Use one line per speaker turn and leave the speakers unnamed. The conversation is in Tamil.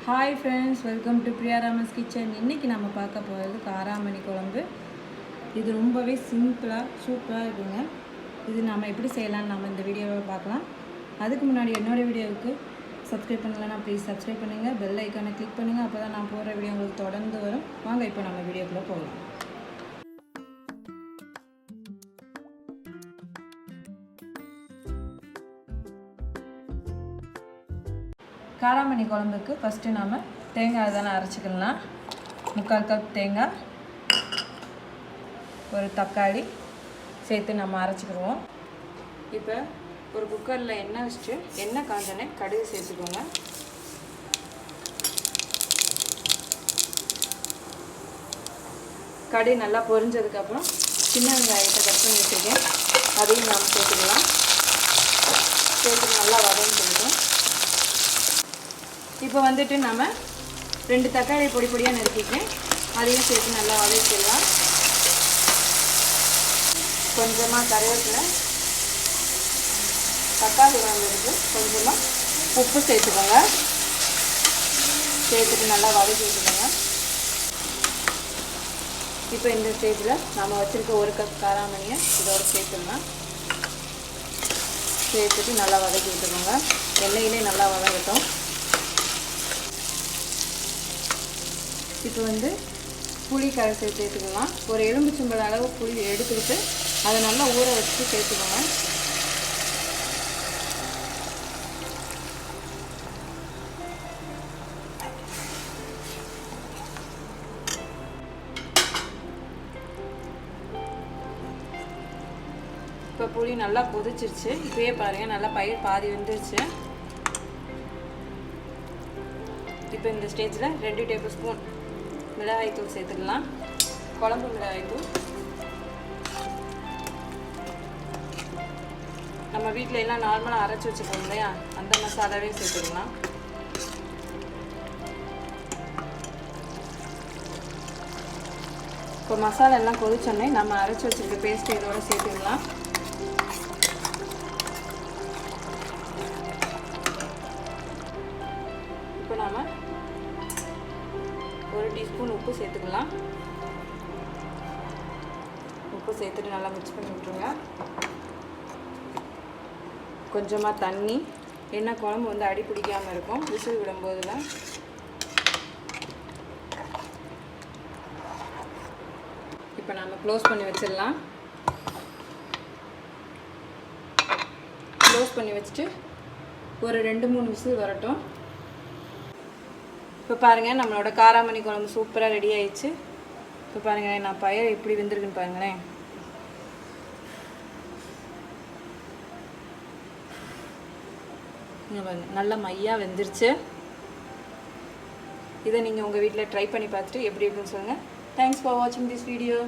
Hi friends, welcome to PriyaRaman's kitchen. இன்னைக்கு நம்ம பார்க்க போறது காராமணி குழம்பு. இது ரொம்பவே சிம்பிளா சூப்பரா இருக்குங்க. இது நாம எப்படி செய்யலாம்னு நாம இந்த வீடியோவை பார்க்கலாம். அதுக்கு முன்னாடி என்னோட வீடியோவுக்கு subscribe பண்ணலனா ப்ளீஸ் subscribe பண்ணுங்க. பெல் ஐகானை கிளிக் பண்ணுங்க. அப்பதான் நான் போடுற வீடியோ உங்களுக்கு தொடர்ந்து வரும். வாங்க இப்போ நம்ம வீடியோக்குள்ள போகலாம். காராமணி குழம்புக்கு ஃபஸ்ட்டு நாம் தேங்காய் தானே அரைச்சிக்கலாம். 3/4 கப் தேங்காய், ஒரு தக்காளி சேர்த்து நம்ம அரைச்சிக்கிடுவோம். இப்போ ஒரு குக்கரில் எண்ணெய் வச்சுட்டு எண்ணெய் காஞ்சோடனே கடுகு சேர்த்துக்கோங்க. கடுகு நல்லா பொரிஞ்சதுக்கப்புறம் சின்ன வெங்காயத்தை கட் பண்ணி வச்சுருக்கேன், அதையும் நாம் சேர்த்துக்கலாம். சேர்த்து நல்லா வதங்கிக்கணும். இப்போ வந்துட்டு நம்ம 2 தக்காளி பொடி பொடியாக நறுக்கிக்கிறேன், அதையும் சேர்த்து நல்லா வதக்கிடலாம். கொஞ்சமாக கருவேப்பிலை, தக்காளி வாங்கிறதுக்கு கொஞ்சமாக உப்பு சேர்த்துக்கோங்க. சேர்த்துட்டு நல்லா வதக்கி விட்டுக்கோங்க. இப்போ இந்த ஸ்டேஜில் நம்ம வச்சுருக்க 1 கப் காராமணியை இதோடு சேர்த்துடலாம். சேர்த்துட்டு நல்லா வதக்கி விட்டுக்கோங்க. எண்ணெயிலே நல்லா வதங்கட்டும். இப்போ புளி கரைசல் சேர்த்துக்கலாம். ஒரு எலும்புச்சம்பழ அளவு புளி எடுத்துக்கிட்டு அதை நல்லா ஊற வச்சு சேர்த்துக்கோங்க. இப்போ புளி நல்லா கொதிச்சிருச்சு. இப்போயே பாருங்கள், நல்லா பயிர் பாதி வந்துருச்சு. இப்போ இந்த ஸ்டேஜில் 2 டேபிள் ஸ்பூன் மிளகாய்த்தூள் சேர்த்துக்கலாம். குழம்பு மிளகாய்த்தூள் நம்ம வீட்டில் எல்லாம் நார்மலாக அரைச்சி வச்சுக்கோம் இல்லையா, அந்த மசாலாவே சேர்த்துக்கலாம். இப்போ மசாலா எல்லாம் கொதிச்சோடனே நம்ம அரைச்சி வச்சுருக்க பேஸ்ட் இதோட சேர்த்துக்கலாம். இப்போ நாம் 1 டீஸ்பூன் உப்பு சேர்த்துக்கலாம். உப்பு சேர்த்துட்டு நல்லா மிக்ஸ் பண்ணி விட்டுருங்க. கொஞ்சமாக தண்ணி, ஏன்னா குழம்பு அடி பிடிக்காமல் இருக்கும் விசில் விடும்போதுலாம். இப்போ நம்ம க்ளோஸ் பண்ணி வச்சிடலாம். க்ளோஸ் பண்ணி வச்சுட்டு ஒரு 2-3 விசில் வரட்டும். இப்போ பாருங்கள், நம்மளோட காராமணி குழம்பு சூப்பராக ரெடி ஆயிடுச்சு. இப்போ பாருங்கள், நான் பயிர் எப்படி வெந்திருக்குன்னு பாருங்களேன். பாருங்கள், நல்லா மையாக வெந்துருச்சு. இதை நீங்கள் உங்கள் வீட்டில் ட்ரை பண்ணி பார்த்துட்டு எப்படி இருக்குன்னு சொல்லுங்கள். தேங்க்ஸ் ஃபார் வாட்சிங் திஸ் வீடியோ.